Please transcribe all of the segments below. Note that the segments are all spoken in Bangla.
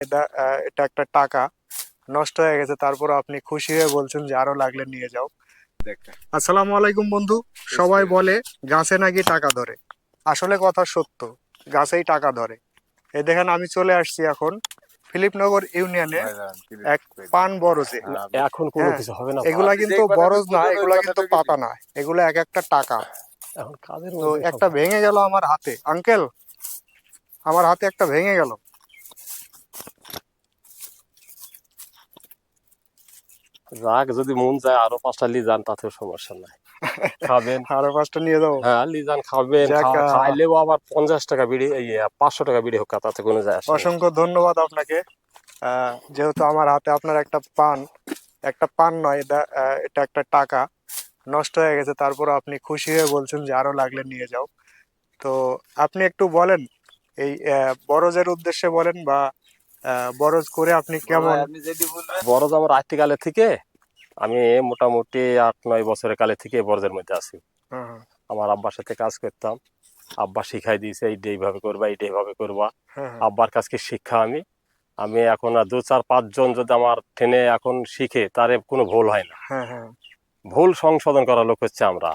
এটা একটা টাকা নষ্ট হয়ে গেছে, তারপর আপনি খুশি হয়ে বলছেন যে আরো লাগলে নিয়ে যাও। আসসালামু আলাইকুম বন্ধু। সবাই বলে গাছে নাকি টাকা ধরে, আসলে কথা সত্য, গাছেই টাকা ধরে। এই দেখেন আমি চলে আসছি এখন ফিলিপনগর ইউনিয়নে এক পান বরজে। এখন কোনো হ্যাঁ, কিছু হবে না এগুলা কিন্তু বরজ না, এগুলা কিন্তু পাতা না, এগুলো এক একটা টাকা। এখন কাজের তো মধ্যে একটা ভেঙে গেল আমার হাতে, আঙ্কেল আমার হাতে একটা ভেঙে গেল। রাগ যদি মন যায় আরো 5টা লিজান, তাতেও সমস্যা নাই। খাবেন, আরো 5টা নিয়ে যাবো। হ্যাঁ লিজান খাবেন, যাক, খাইলেও আবার 50 টাকা বিড়ি, 500 টাকা বিড়ি হোক, তাতে কোনো যায় আসে না। অসংখ্য ধন্যবাদ আপনাকে। যেহেতু আমার হাতে আপনার একটা পান নয়, এটা একটা টাকা নষ্ট হয়ে গেছে, তারপর আপনি খুশি হয়ে বলছেন যে আরো লাগলে নিয়ে যাও। তো আপনি একটু বলেন এই বরজের উদ্দেশ্যে বলেন, বা বরজ করে আপনি কেমন। বরজ আমার আইতিকালে থেকে, আমি মোটামুটি 8-9 বছরের কালে থেকে বরজের মধ্যে আছি। হ্যাঁ, আমার আব্বার সাথে কাজ করতাম, আব্বা শিখাই দিয়েছে এইটা এইভাবে করবা, এইটা এইভাবে করবা। হ্যাঁ, আব্বার কাছকে শিক্ষা আমি আমি এখন 2-4-5 জন যদি আমার টেনে এখন শিখে, তারে কোনো ভুল হয় না। হ্যাঁ, হ্যাঁ, ভুল সংশোধন করার লোক হচ্ছে আমরা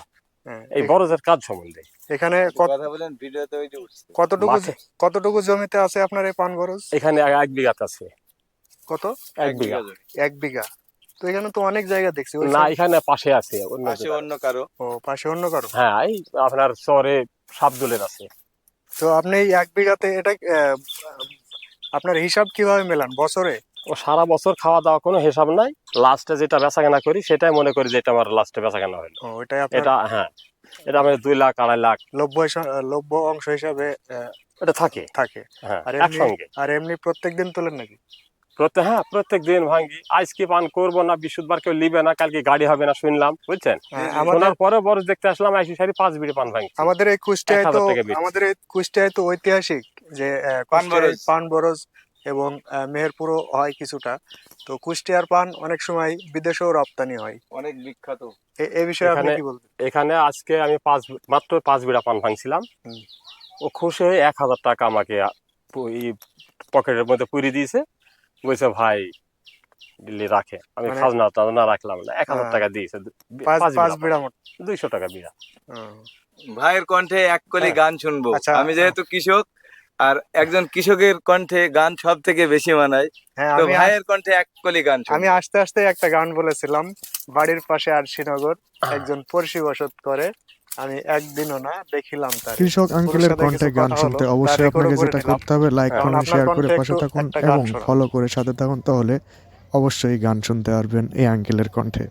হ্যাঁ। এই বরজের কাজ সম্বন্ধে। এখানে কথা বলেন, ভিডিওতে ওই যে উঠছে। কতটুকু মাঠে কতটুকু জমিতে আছে আপনার এই পান বরজ? এখানে 1 বিঘাতে আছে। কত? 1 বিঘা। 1 বিঘা? তো এখানে তো অনেক জায়গা দেখছি ওই না, এখানে পাশে আছে অন্য পাশে জায়গায়। অন্য কারো। ও, পাশে অন্য কারো। হ্যাঁ, এই আপনার চরে সাবদুলের আছে। তো আপনি এই 1 বিঘাতে এটা আপনার হিসাব কিভাবে মেলান বছরে? ও সারা বছর খাওয়া দাওয়া কোনো হিসাব নাই, লাস্টে যেটা বেচাকেনা করি সেটাই মনে করি যে এটা আমার লাস্টে বেচাকেনা হলো। ও, এটাই আপনার এটা হ্যাঁ, এটা আমি 2 লাখ 2.5 লাখ লভ্য অংশ হিসাবে এটা থাকে। থাকে। হ্যাঁ, আর এমনি একসঙ্গে প্রত্যেক দিন তোলেন নাকি? প্রত্যেক দিন ভাঙ্গি। আজকে পান করবো না, বৃহস্পতিবার কেউ লিবে না, কালকে গাড়ি হবে না শুনলাম, বুঝছেন। আমাদের শোনার পরে বরজ দেখতে আসলাম, 5 বিড়ি পান ভাঙি। আমাদের এই কুষ্টিয়ায় 1000 তো টাকা বিড়ি। ঐতিহাসিক যে কুষ্টিয়ায় পান বরজ এবং মেহেরপুরও হয় কিছুটা। তো কুষ্টিয়ার পান অনেক সময় বিদেশেও রপ্তানি হয়, অনেক বিখ্যাত। এই বিষয়ে আপনি এখানে কি বলবেন? এখানে আজকে আমি মাত্র 5 বিড়া পান ভাঙছিলাম। হুম। ও খুশি হয়ে 1000 টাকা আমাকে পকেটের মধ্যে পুরি দিয়েছে, বলছে ভাই দিল্লি রাখে। আমি মানে খাজনা টাজনা রাখলাম না, 1000 টাকা দিয়েছে। 5 পাঁচ বিড়া বিড়া মোট। 200 টাকা বিড়া। ভাইয়ের কণ্ঠে এক কলি হ্যাঁ। গান শুনবো। আচ্ছা, আমি যেহেতু কৃষক, আর একজন কৃষকের কণ্ঠে গান সব থেকে বেশি মানায়, হ্যাঁ, তো ভাইয়ের কণ্ঠে এক কলি গান আমি শুনবো। আস্তে আস্তে একটা গান বলেছিলাম। বাড়ির পাশে আরশিনগর একজন পড়শি বসত করে, আমি একদিনও না দেখিলাম তার। কৃষক আঙ্কেলের কণ্ঠে গান শুনতে অবশ্যই আপনাকে যেটা করতে হবে, লাইক কারণ করুন, আপনার শেয়ার করে কণ্ঠে পাশে একটু থাকুন একটা গান এবং শোনান। ফলো করে সাথে থাকুন, তাহলে অবশ্যই গান শুনতে পারবেন এই আঙ্কেলের কণ্ঠে।